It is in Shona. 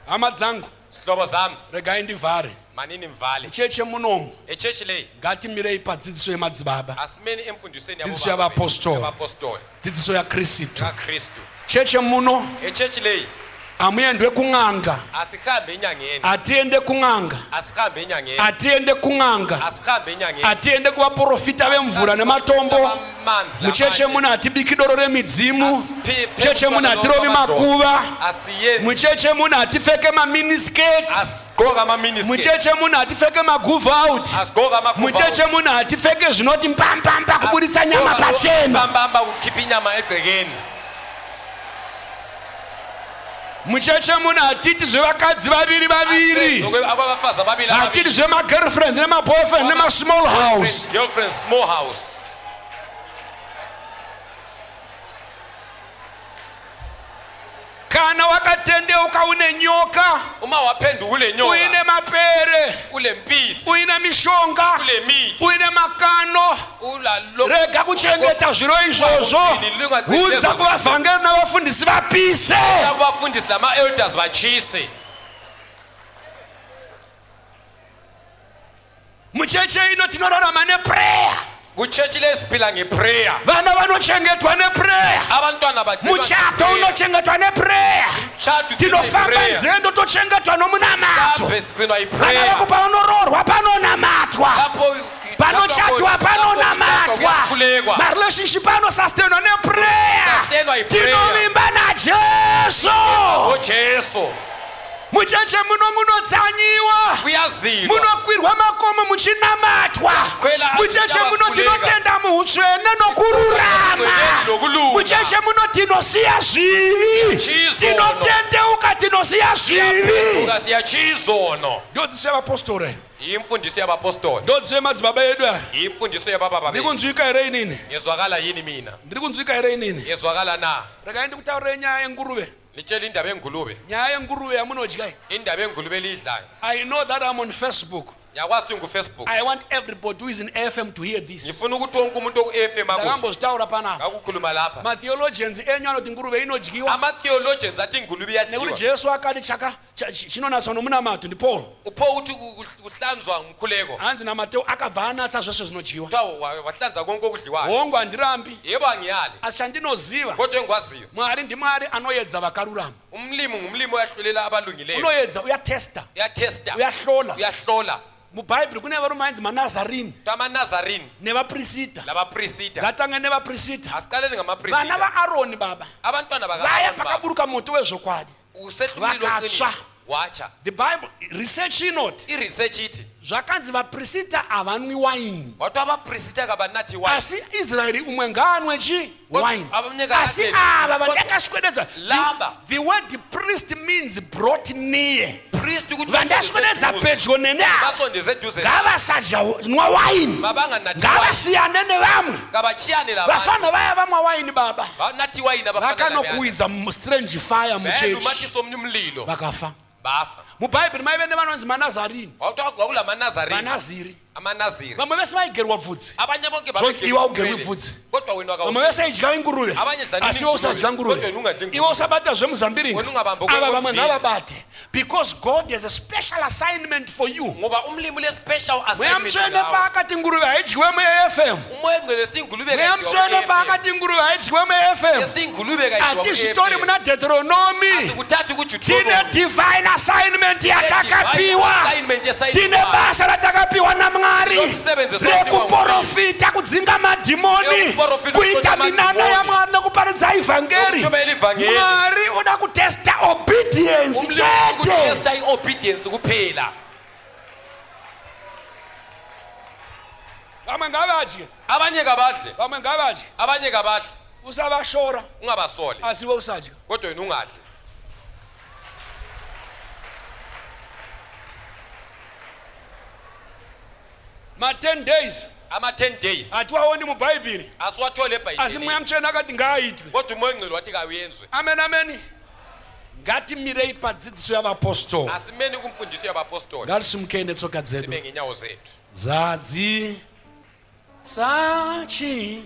amadzangu sihlobo zami regai ndivhare manini mvale cheche munomu echechi leyi ngatimirei padzidziso yemadzibaba, asimeni emfundisweni dzidziso yavapostoli, dzidziso yakristu. yaKristu. Cheche muno Echechi leyi amuyendwe kung'anga, asihambe enyangeni, atiende kung'anga, asihambe enyangeni, atiende kung'anga, asihambe enyangeni, atiende kuvaprofita vemvura nematombo. Mucheche muno atibiki doro remidzimu, cheche muno atirovi makuva, mucheche muno atifeke maminisketi, mucheche muno atifeke magove out, mucheche muno atifeke zvinoti mbambamba kuburitsa nyama pachena, mucheche muno atiti zvevakadzi vaviri vaviri, atiti zvemagirlfriend nemaboyfriend nemasmall house. Kana wakatendeuka une nyoka, uine mapere, uine mishonga, uine makano, rega kuchengeta zviro izvozvo. Udza kuvavhangeri navafundisi vapise. Mucheche ino tinorarama neprayer. Vana vanochengetwa neprayer. Muchato unochengetwa neprayer. Tinofamba nzendo tochengetwa nomunamato. Vana vako pavanoroorwa panonamatwa, panochatwa panonamatwa. Marelationship anosustainwa neprayer. Tinovimba naJesu. Mucheche muno munotsanyiwa, munokwirwa makomo muchinamatwa. Mucheche muno tinotenda muhutsvene nokururama. Mucheche muno tinosiya zvivi, tinotendeuka tinosiya zvivi. Ndodziso yavapostoli, imfundiso yabapostoli, ndodziso yemadzibaba edu. imfundiso yababa babe. Ndikunzwika here inini? Yezwakala yini mina? Ndiri kunzwika here inini? Yezwakala na? Regai ndikutaurire nyaya yenguruve. Litshela indaba engulube. Nyaya yenguruve yamunodya. Indaba engulube elidlayo. I know that I'm on Facebook. Yakwazi ukuthi nguFacebook. I want everybody who is in A.F.M to hear this. Ngifuna ukuthi wonke umuntu oku A.F.M akuzwe. Ngambozitaura panapa. Ngakukhuluma lapha. Ma theologians enyu anothi nguruve inodyiwa. Ama theologians athi ingulube iyadliwa. Nekuti Jesu akati chaka chinonatswa nomunamato ndi Paul. Upho uthi kuhlanzwa ngumkhuleko. Hanzi naMateo akabva anatsa zvese zvinodyiwa. Wahlanza konke okudliwayo. Hongo andirambi. Yebo angiyali. Ashandinoziva. Kodwa engikwaziyo. Mwari ndimwari anoyedza vakarurama. Umlimi ngumlimi uyahlolela abalungileyo. Unoyedza uyatesta. Uyahlola. Mubhayibheri kune varume ainzi maNazarini. TamaNazarini. Nevaprista. Labaprista. Ngatange nevaprista. Asiqaleni ngamaprista. Vana vaAroni baba. Abantwana baka. Vaya pakaburuka moto wezvokwadi. Usehlulilo wacha. The Bible research inoti. I-research ithi. Zvakanzi vaprista havanwi waini. Watu abaprista kabanathi wine. Asi Israeli umwe ngaanwe wine. Asi ava vanhu vakaswededza. The word priest means brought near. Priest ukuthi vandaswededza pedyo nene ngavasadya nwa wine. Ngavasiyane nevamwe. Vafana vaya vamwa wine baba. Vakanokuidza strange fire muchechi. Vakafa. Mubhayibheri maive nevanonzi maNazarini. Amanaziri. Vamwe vese vaigerwa bvudzi. Abanye bonke iwe ugerwe bvudzi. Vamwe vese idya inguruve. Asi iwe usadya nguruve. Iwe usabata zvemuzambiringa. Ava vamwe ngavabate. Because God has a special assignment for you. Ngoba umlimi ule special assignment. Muyamtshene pakati nguruve ayidyiwe mu-A.F.M. Muyamtshene pakati nguruve ayidyiwe mu-A.F.M. Ati zvitori muna Deuteronomy. Tine divine assignment yatakapiwa. Tine basa ratakapiwa naMwari. Rekuprofita kudzinga madhimoni, kuita minana yaMwari nekuparidza ivhangeri. Mwari uda kutesta obedience chete. Vamwe ngavadye. Abanye kabadle. Vamwe ngavadye. Abanye kabadle. Usavashora. Ungabasoli. Asiwe usadya. Kodwa wena ungadli. Ma 10 days. Ama 10 days. Atiwaoni mubhayibheri. Asiwathole eBhayibhelini. Asi muyamtshena akati ngaayitwe. Kodwa umoya ongcwele wathi kawuyenzwe. Amen amen. Ngatimirei padzidziso yavapostoli. Asimeni kumfundiso yabapostoli. Ngatisimukei netsoka dzedu. Sime ngenyawo zethu. Zadzi sachi